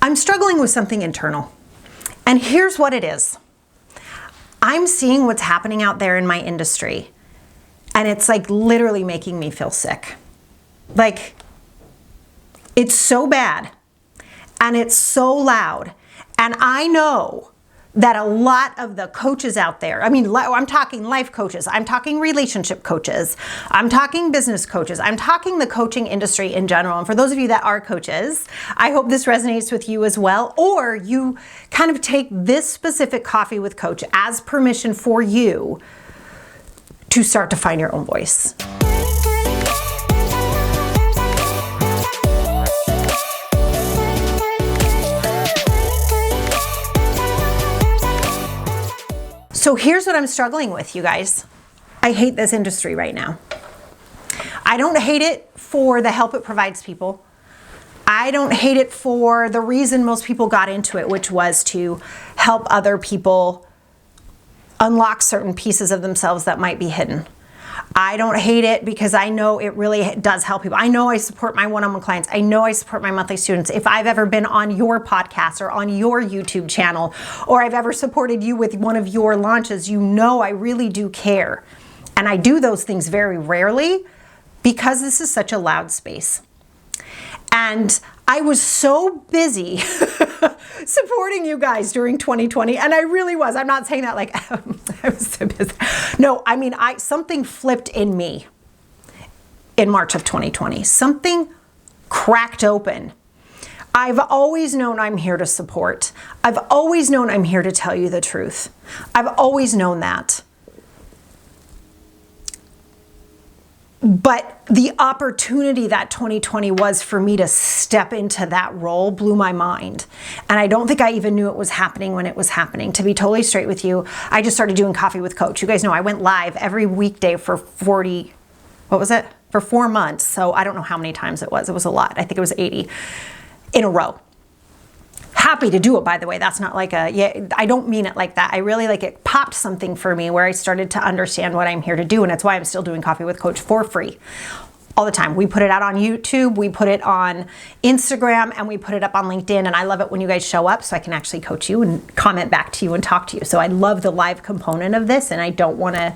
I'm struggling with something internal. And here's what it is. I'm seeing what's happening out there in my industry, and it's like literally making me feel sick. Like, it's so bad, and it's so loud. And I know that a lot of the coaches out there, I'm talking life coaches, I'm talking relationship coaches, I'm talking business coaches, I'm talking the coaching industry in general. And for those of you that are coaches, I hope this resonates with you as well, or you kind of take this specific Coffee with Coach as permission for you to start to find your own voice. So here's what I'm struggling with, you guys. I hate this industry right now. I don't hate it for the help it provides people. I don't hate it for the reason most people got into it, which was to help other people unlock certain pieces of themselves that might be hidden. I don't hate it because I know it really does help people. I know I support my one-on-one clients. I know I support my monthly students. If I've ever been on your podcast or on your YouTube channel, or I've ever supported you with one of your launches, you know I really do care. And I do those things very rarely because this is such a loud space. And I was so busy supporting you guys during 2020, and I really was. I'm not saying that like I was so busy. No, I mean, something flipped in me in March of 2020. Something cracked open. I've always known I'm here to support. I've always known I'm here to tell you the truth. I've always known that. But the opportunity that 2020 was for me to step into that role blew my mind. And I don't think I even knew it was happening when it was happening. To be totally straight with you, I just started doing Coffee with Coach. You guys know I went live every weekday for 4 months. So I don't know how many times it was. It was a lot. I think it was 80 in a row. Happy to do it, by the way. That's not like I don't mean it like that. I really it popped something for me where I started to understand what I'm here to do. And that's why I'm still doing Coffee with Coach for free all the time. We put it out on YouTube, we put it on Instagram, and we put it up on LinkedIn. And I love it when you guys show up so I can actually coach you and comment back to you and talk to you. So I love the live component of this, and I don't want to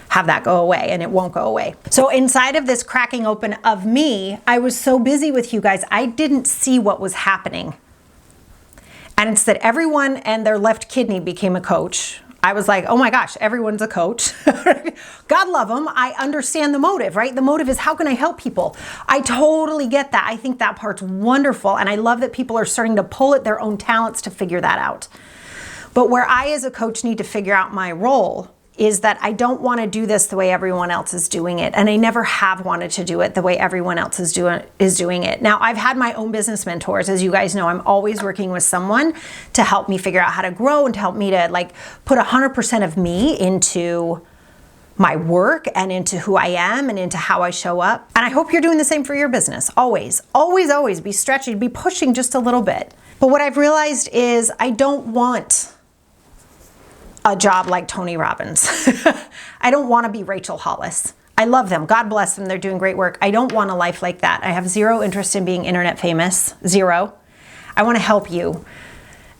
have that go away, and it won't go away. So inside of this cracking open of me, I was so busy with you guys, I didn't see what was happening. And it's that everyone and their left kidney became a coach. I was like, oh my gosh, everyone's a coach. God love them. I understand the motive, right? The motive is, how can I help people? I totally get that. I think that part's wonderful. And I love that people are starting to pull at their own talents to figure that out. But where I as a coach need to figure out my role is that I don't want to do this the way everyone else is doing it. And I never have wanted to do it the way everyone else is doing it. Now, I've had my own business mentors. As you guys know, I'm always working with someone to help me figure out how to grow and to help me to put 100% of me into my work and into who I am and into how I show up. And I hope you're doing the same for your business. Always, always, always be stretching, be pushing just a little bit. But what I've realized is I don't want a job like Tony Robbins. I don't want to be Rachel Hollis. I love them. God bless them. They're doing great work. I don't want a life like that. I have zero interest in being internet famous. Zero. I want to help you.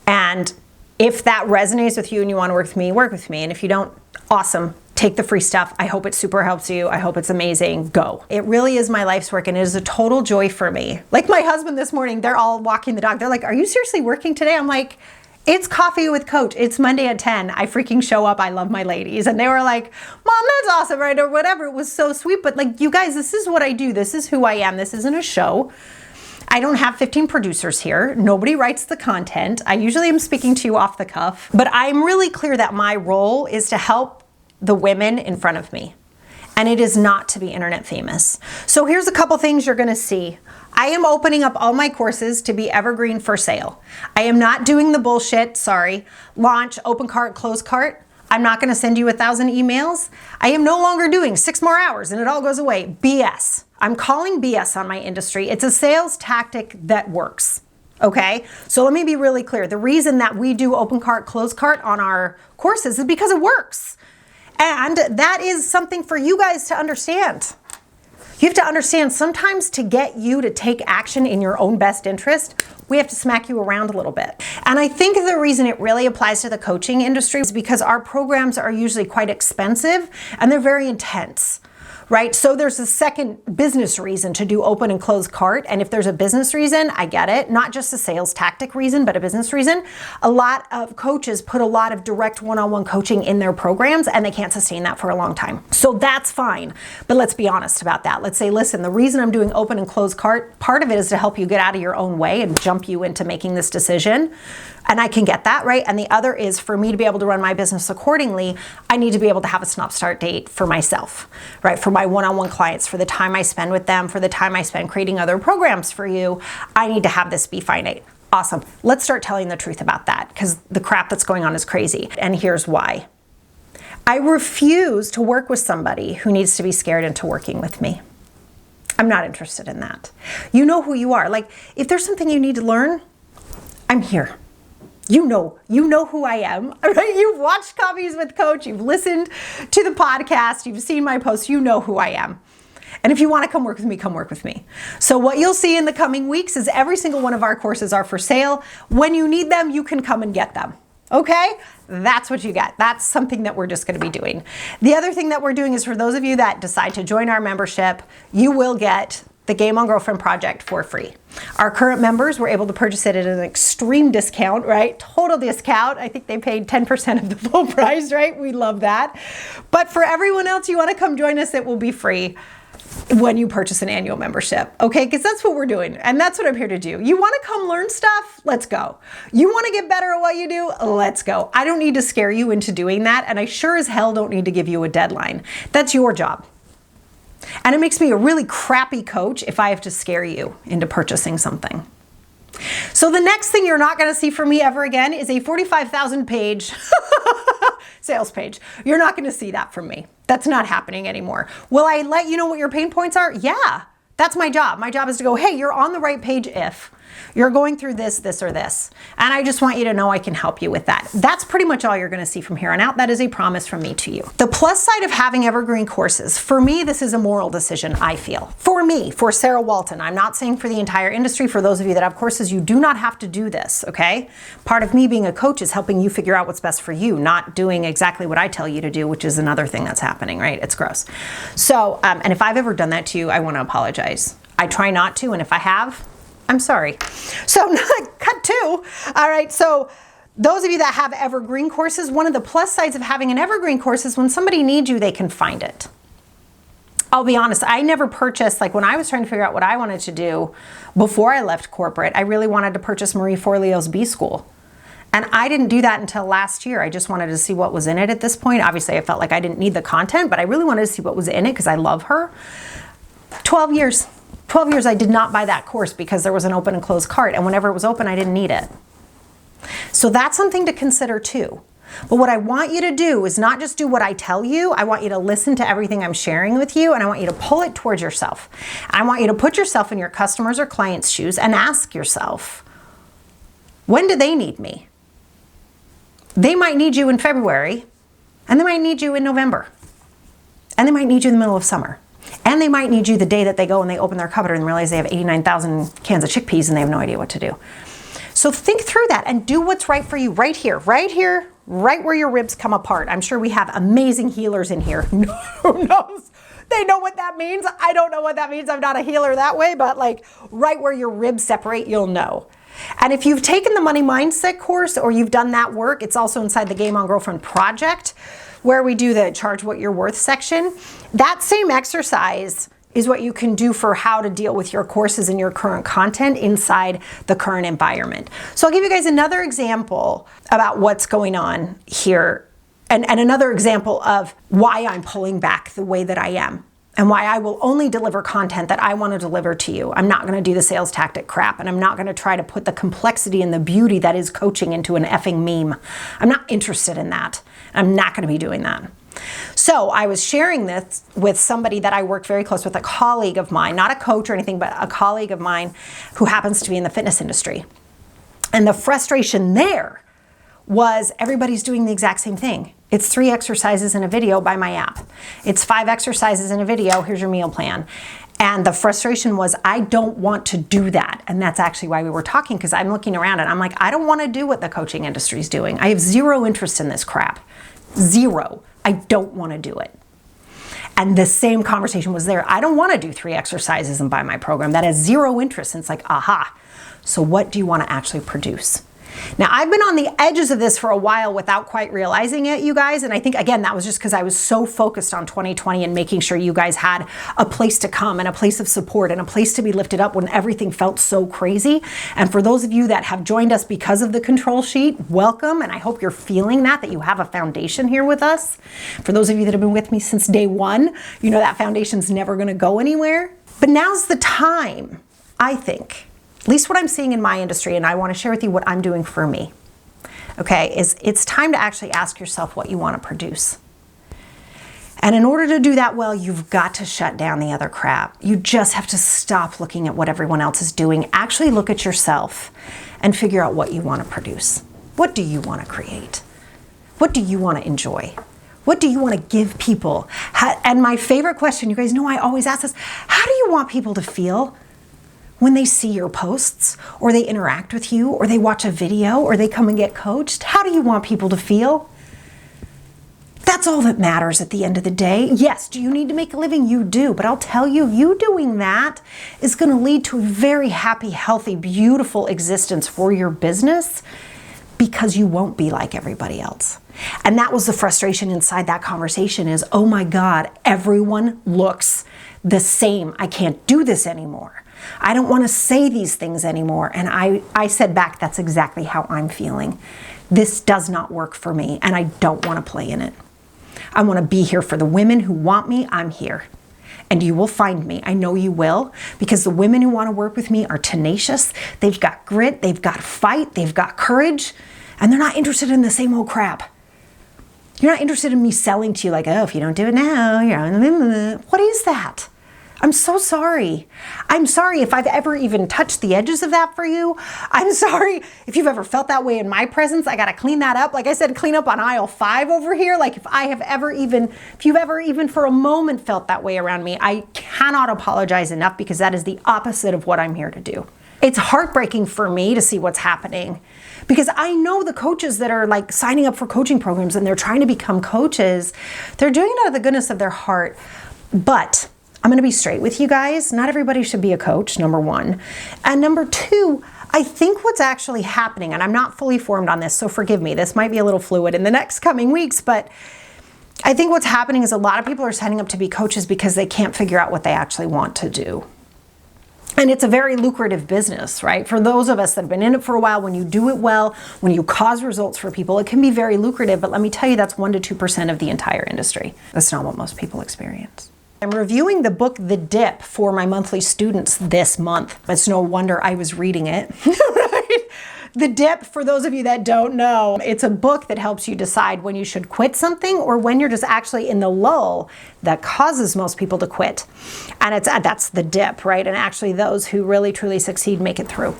And if that resonates with you and you want to work with me. And if you don't, awesome. Take the free stuff. I hope it super helps you. I hope it's amazing. Go. It really is my life's work, and it is a total joy for me. Like my husband this morning, they're all walking the dog. They're like, are you seriously working today? I'm like, it's Coffee with Coach. It's Monday at 10. I freaking show up. I love my ladies. And they were like, Mom, that's awesome, right? Or whatever. It was so sweet. But you guys, this is what I do. This is who I am. This isn't a show. I don't have 15 producers here. Nobody writes the content. I usually am speaking to you off the cuff. But I'm really clear that my role is to help the women in front of me. And it is not to be internet famous. So here's a couple things you're going to see. I am opening up all my courses to be evergreen for sale. I am not doing the bullshit, launch, open cart, close cart. I'm not going to send you 1,000 emails. I am no longer doing 6 more hours and it all goes away. BS. I'm calling BS on my industry. It's a sales tactic that works. Okay, so let me be really clear. The reason that we do open cart, close cart on our courses is because it works. And that is something for you guys to understand. You have to understand sometimes to get you to take action in your own best interest, we have to smack you around a little bit. And I think the reason it really applies to the coaching industry is because our programs are usually quite expensive and they're very intense. Right? So there's a second business reason to do open and close cart. And if there's a business reason, I get it. Not just a sales tactic reason, but a business reason. A lot of coaches put a lot of direct one-on-one coaching in their programs and they can't sustain that for a long time. So that's fine. But let's be honest about that. Let's say, listen, the reason I'm doing open and close cart, part of it is to help you get out of your own way and jump you into making this decision. And I can get that, right? And the other is for me to be able to run my business accordingly, I need to be able to have a stop-start date for myself, right? For my one-on-one clients, for the time I spend with them, for the time I spend creating other programs for you, I need to have this be finite. Awesome. Let's start telling the truth about that because the crap that's going on is crazy. And here's why. I refuse to work with somebody who needs to be scared into working with me. I'm not interested in that. You know who you are. Like, if there's something you need to learn, I'm here. You know who I am, right? You've watched Coffees with Coach, you've listened to the podcast, you've seen my posts, you know who I am. And if you want to come work with me, come work with me. So what you'll see in the coming weeks is every single one of our courses are for sale. When you need them, you can come and get them. Okay? That's what you get. That's something that we're just going to be doing. The other thing that we're doing is for those of you that decide to join our membership, you will get the Game On Girlfriend project for free. Our current members were able to purchase it at an extreme discount, right? Total discount. I think they paid 10% of the full price, right? We love that. But for everyone else, you want to come join us, it will be free when you purchase an annual membership, okay? Because that's what we're doing, and that's what I'm here to do. You want to come learn stuff? Let's go. You want to get better at what you do? Let's go. I don't need to scare you into doing that, and I sure as hell don't need to give you a deadline. That's your job. And it makes me a really crappy coach if I have to scare you into purchasing something. So the next thing you're not going to see from me ever again is a 45,000 page sales page. You're not going to see that from me. That's not happening anymore. Will I let you know what your pain points are? Yeah, that's my job. My job is to go, hey, you're on the right page if you're going through this, this, or this. And I just want you to know I can help you with that. That's pretty much all you're going to see from here on out. That is a promise from me to you. The plus side of having evergreen courses, for me, this is a moral decision, I feel. For me, for Sarah Walton. I'm not saying for the entire industry. For those of you that have courses, you do not have to do this, okay? Part of me being a coach is helping you figure out what's best for you, not doing exactly what I tell you to do, which is another thing that's happening, right? It's gross. So, and if I've ever done that to you, I want to apologize. I try not to, and if I have, I'm sorry. So cut two. All right. So those of you that have evergreen courses, one of the plus sides of having an evergreen course is when somebody needs you, they can find it. I'll be honest. I never purchased, like when I was trying to figure out what I wanted to do before I left corporate, I really wanted to purchase Marie Forleo's B School. And I didn't do that until last year. I just wanted to see what was in it at this point. Obviously, I felt like I didn't need the content, but I really wanted to see what was in it because I love her. 12 years I did not buy that course because there was an open and closed cart, and whenever it was open, I didn't need it. So that's something to consider too. But what I want you to do is not just do what I tell you. I want you to listen to everything I'm sharing with you, and I want you to pull it towards yourself. I want you to put yourself in your customers' or clients' shoes and ask yourself, when do they need me? They might need you in February, and they might need you in November, and they might need you in the middle of summer. And they might need you the day that they go and they open their cupboard and realize they have 89,000 cans of chickpeas and they have no idea what to do. So think through that and do what's right for you right here, right where your ribs come apart. I'm sure we have amazing healers in here. Who knows? They know what that means. I don't know what that means. I'm not a healer that way, but like right where your ribs separate, you'll know. And if you've taken the money mindset course or you've done that work, it's also inside the Game On Girlfriend project where we do the charge what you're worth section. That same exercise is what you can do for how to deal with your courses and your current content inside the current environment. So I'll give you guys another example about what's going on here and another example of why I'm pulling back the way that I am and why I will only deliver content that I want to deliver to you. I'm not going to do the sales tactic crap, and I'm not going to try to put the complexity and the beauty that is coaching into an effing meme. I'm not interested in that. I'm not going to be doing that. So I was sharing this with somebody that I worked very close with, a colleague of mine, not a coach or anything, but a colleague of mine who happens to be in the fitness industry. And the frustration there was everybody's doing the exact same thing. It's 3 exercises in a video by my app. It's 5 exercises in a video. Here's your meal plan. And the frustration was, I don't want to do that. And that's actually why we were talking, because I'm looking around and I'm like, I don't want to do what the coaching industry is doing. I have zero interest in this crap. Zero. I don't want to do it. And the same conversation was there. I don't want to do 3 exercises and buy my program. That has zero interest. And it's like, aha. So what do you want to actually produce? Now, I've been on the edges of this for a while without quite realizing it, you guys. And I think, again, that was just because I was so focused on 2020 and making sure you guys had a place to come and a place of support and a place to be lifted up when everything felt so crazy. And for those of you that have joined us because of the control sheet, welcome. And I hope you're feeling that you have a foundation here with us. For those of you that have been with me since day one, you know that foundation's never going to go anywhere. But now's the time, I think, at least what I'm seeing in my industry, and I want to share with you what I'm doing for me, okay, is it's time to actually ask yourself what you want to produce. And in order to do that well, you've got to shut down the other crap. You just have to stop looking at what everyone else is doing. Actually look at yourself and figure out what you want to produce. What do you want to create? What do you want to enjoy? What do you want to give people? And my favorite question, you guys know I always ask this, how do you want people to feel when they see your posts, or they interact with you, or they watch a video, or they come and get coached? How do you want people to feel? That's all that matters at the end of the day. Yes, do you need to make a living? You do, but I'll tell you, you doing that is going to lead to a very happy, healthy, beautiful existence for your business, because you won't be like everybody else. And that was the frustration inside that conversation is, oh my God, everyone looks the same. I can't do this anymore. I don't want to say these things anymore. And I said back, that's exactly how I'm feeling. This does not work for me, and I don't want to play in it. I want to be here for the women who want me. I'm here. And you will find me. I know you will, because the women who want to work with me are tenacious. They've got grit. They've got fight. They've got courage. And they're not interested in the same old crap. You're not interested in me selling to you like, oh, if you don't do it now, you're on. What is that? I'm so sorry. I'm sorry if I've ever even touched the edges of that for you. I'm sorry if you've ever felt that way in my presence. I got to clean that up. Like I said, clean up on aisle 5 over here. Like if you've ever even for a moment felt that way around me, I cannot apologize enough, because that is the opposite of what I'm here to do. It's heartbreaking for me to see what's happening, because I know the coaches that are like signing up for coaching programs and they're trying to become coaches. They're doing it out of the goodness of their heart. But I'm going to be straight with you guys. Not everybody should be a coach, number one. And number two, I think what's actually happening, and I'm not fully formed on this, so forgive me, this might be a little fluid in the next coming weeks, but I think what's happening is a lot of people are signing up to be coaches because they can't figure out what they actually want to do. And it's a very lucrative business, right? For those of us that have been in it for a while, when you do it well, when you cause results for people, it can be very lucrative. But let me tell you, that's 1% to 2% of the entire industry. That's not what most people experience. I'm reviewing the book, The Dip, for my monthly students this month. It's no wonder I was reading it, right? The Dip, for those of you that don't know, it's a book that helps you decide when you should quit something or when you're just actually in the lull that causes most people to quit. And that's the dip, right? And actually those who really truly succeed make it through.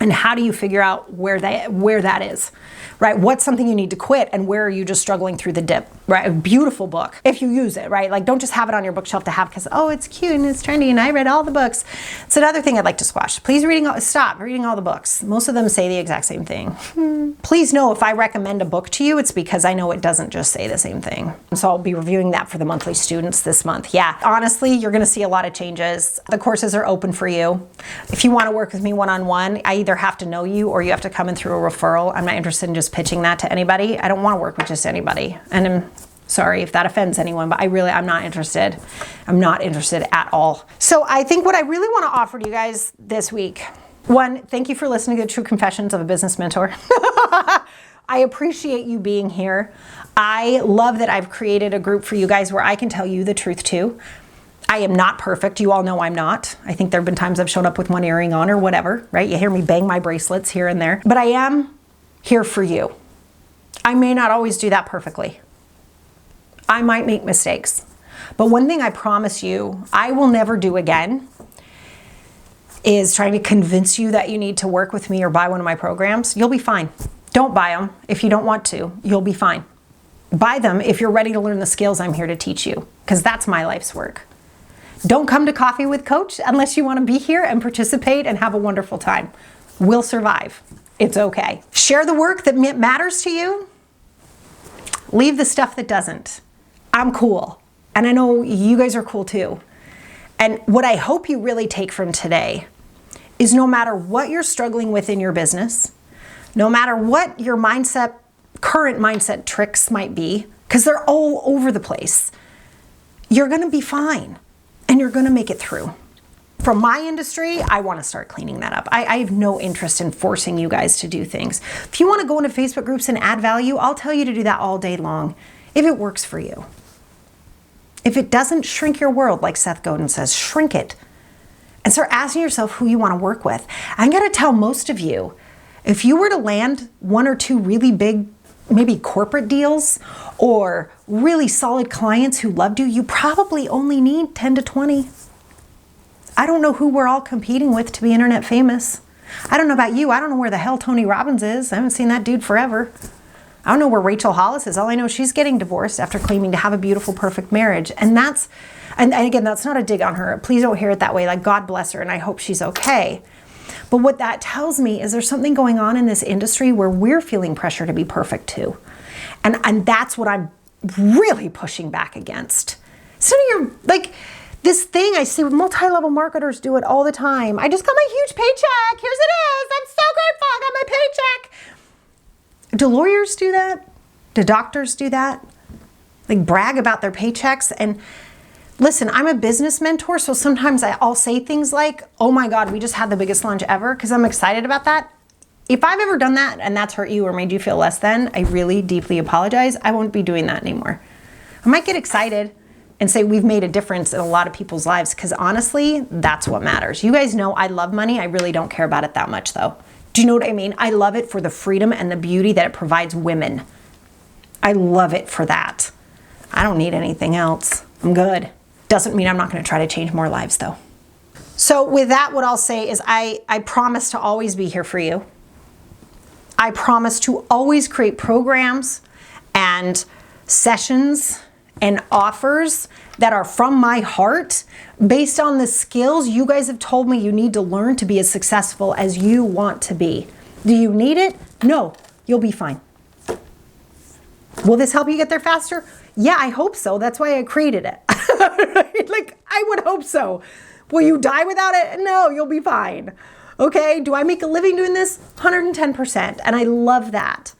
And how do you figure out where that is, right? What's something you need to quit, and where are you just struggling through the dip, right? A beautiful book, if you use it, right? Like, don't just have it on your bookshelf to have because, oh, it's cute and it's trendy and I read all the books. It's another thing I'd like to squash. Please stop reading all the books. Most of them say the exact same thing. Please know if I recommend a book to you, it's because I know it doesn't just say the same thing. So I'll be reviewing that for the monthly students this month. Yeah, honestly, you're gonna see a lot of changes. The courses are open for you. If you wanna work with me one-on-one, I either have to know you or you have to come in through a referral. I'm not interested in just pitching that to anybody. I don't want to work with just anybody. And I'm sorry if that offends anyone, but I'm not interested. I'm not interested at all. So I think what I really want to offer to you guys this week, one, thank you for listening to the True Confessions of a Business Mentor. I appreciate you being here. I love that I've created a group for you guys where I can tell you the truth too. I am not perfect. You all know I'm not. I think there have been times I've shown up with one earring on or whatever, right? You hear me bang my bracelets here and there. But I am here for you. I may not always do that perfectly. I might make mistakes. But one thing I promise you I will never do again is trying to convince you that you need to work with me or buy one of my programs. You'll be fine. Don't buy them if you don't want to. You'll be fine. Buy them if you're ready to learn the skills I'm here to teach you, because that's my life's work. Don't come to Coffee with Coach unless you want to be here and participate and have a wonderful time. We'll survive. It's okay. Share the work that matters to you. Leave the stuff that doesn't. I'm cool. And I know you guys are cool too. And what I hope you really take from today is no matter what you're struggling with in your business, no matter what your current mindset tricks might be, because they're all over the place, you're going to be fine and you're going to make it through. From my industry, I want to start cleaning that up. I have no interest in forcing you guys to do things. If you want to go into Facebook groups and add value, I'll tell you to do that all day long if it works for you. If it doesn't, shrink your world, like Seth Godin says, shrink it. And start asking yourself who you want to work with. I'm going to tell most of you, if you were to land one or two really big, maybe corporate deals or really solid clients who loved you, you probably only need 10 to 20. I don't know who we're all competing with to be internet famous. I don't know about you. I don't know where the hell Tony Robbins is. I haven't seen that dude forever. I don't know where Rachel Hollis is. All I know is she's getting divorced after claiming to have a beautiful, perfect marriage. And again, that's not a dig on her. Please don't hear it that way. Like, God bless her, and I hope she's okay. But what that tells me is there's something going on in this industry where we're feeling pressure to be perfect too. And that's what I'm really pushing back against. So you're like, this thing I see multi-level marketers do it all the time. I just got my huge paycheck. Here's it is. I'm so grateful. I got my paycheck. Do lawyers do that? Do doctors do that? Like, brag about their paychecks? And listen, I'm a business mentor, so sometimes I'll say things like, oh my God, we just had the biggest lunch ever, because I'm excited about that. If I've ever done that and that's hurt you or made you feel less than, I really deeply apologize. I won't be doing that anymore. I might get excited and say we've made a difference in a lot of people's lives, because honestly, that's what matters. You guys know I love money. I really don't care about it that much though. Do you know what I mean? I love it for the freedom and the beauty that it provides women. I love it for that. I don't need anything else. I'm good. Doesn't mean I'm not going to try to change more lives though. So with that, what I'll say is I promise to always be here for you. I promise to always create programs and sessions and offers that are from my heart based on the skills you guys have told me you need to learn to be as successful as you want to be. Do you need it? No, you'll be fine. Will this help you get there faster? Yeah, I hope so. That's why I created it. Like, I would hope so. Will you die without it? No, you'll be fine. Okay, do I make a living doing this? 110%, and I love that.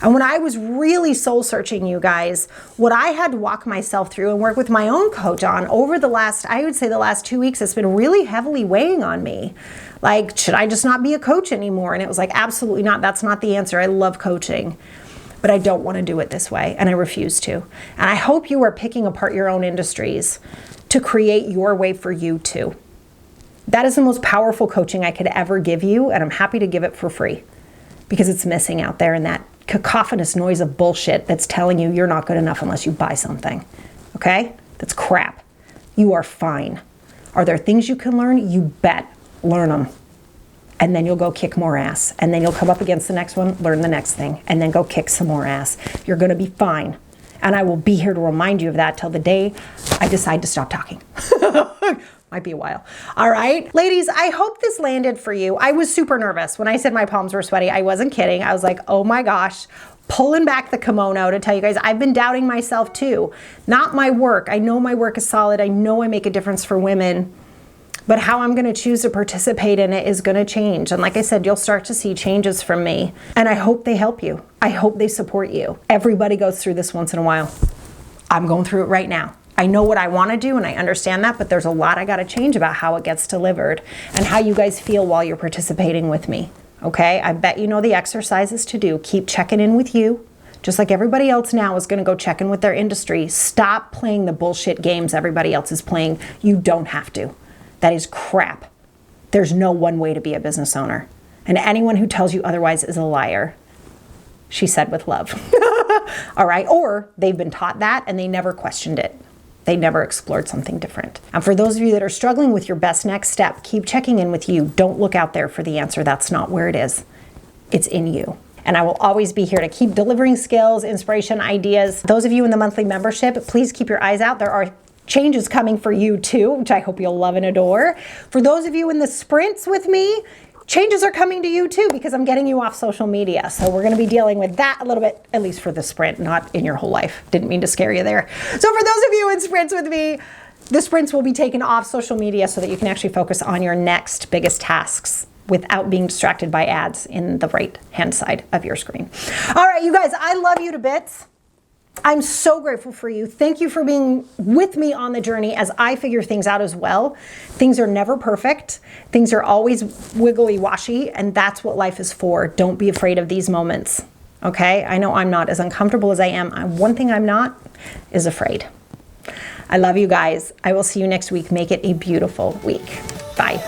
And when I was really soul searching, you guys, what I had to walk myself through and work with my own coach on over the last 2 weeks, it's been really heavily weighing on me. Like, should I just not be a coach anymore? And it was like, absolutely not. That's not the answer. I love coaching, but I don't want to do it this way, and I refuse to. And I hope you are picking apart your own industries to create your way for you too. That is the most powerful coaching I could ever give you, and I'm happy to give it for free because it's missing out there in that cacophonous noise of bullshit that's telling you you're not good enough unless you buy something. Okay? That's crap. You are fine. Are there things you can learn? You bet. Learn them. And then you'll go kick more ass. And then you'll come up against the next one, learn the next thing, and then go kick some more ass. You're going to be fine. And I will be here to remind you of that till the day I decide to stop talking. Might be a while. All right. Ladies, I hope this landed for you. I was super nervous. When I said my palms were sweaty, I wasn't kidding. I was like, oh my gosh, pulling back the kimono to tell you guys, I've been doubting myself too. Not my work. I know my work is solid. I know I make a difference for women. But how I'm going to choose to participate in it is going to change. And like I said, you'll start to see changes from me. And I hope they help you. I hope they support you. Everybody goes through this once in a while. I'm going through it right now. I know what I want to do and I understand that, but there's a lot I got to change about how it gets delivered and how you guys feel while you're participating with me. Okay? I bet you know the exercises to do. Keep checking in with you. Just like everybody else now is going to go check in with their industry. Stop playing the bullshit games everybody else is playing. You don't have to. That is crap. There's no one way to be a business owner. And anyone who tells you otherwise is a liar. She said with love. All right? Or they've been taught that and they never questioned it. They never explored something different. And for those of you that are struggling with your best next step, keep checking in with you. Don't look out there for the answer. That's not where it is. It's in you. And I will always be here to keep delivering skills, inspiration, ideas. Those of you in the monthly membership, please keep your eyes out. There are change is coming for you too, which I hope you'll love and adore. For those of you in the sprints with me, changes are coming to you too, because I'm getting you off social media. So we're going to be dealing with that a little bit, at least for the sprint, not in your whole life. Didn't mean to scare you there. So for those of you in sprints with me, the sprints will be taken off social media so that you can actually focus on your next biggest tasks without being distracted by ads in the right hand side of your screen. All right, you guys, I love you to bits. I'm so grateful for you. Thank you for being with me on the journey as I figure things out as well. Things are never perfect. Things are always wiggly washy, and that's what life is for. Don't be afraid of these moments, okay? I know I'm not as uncomfortable as I am. One thing I'm not is afraid. I love you guys. I will see you next week. Make it a beautiful week. Bye.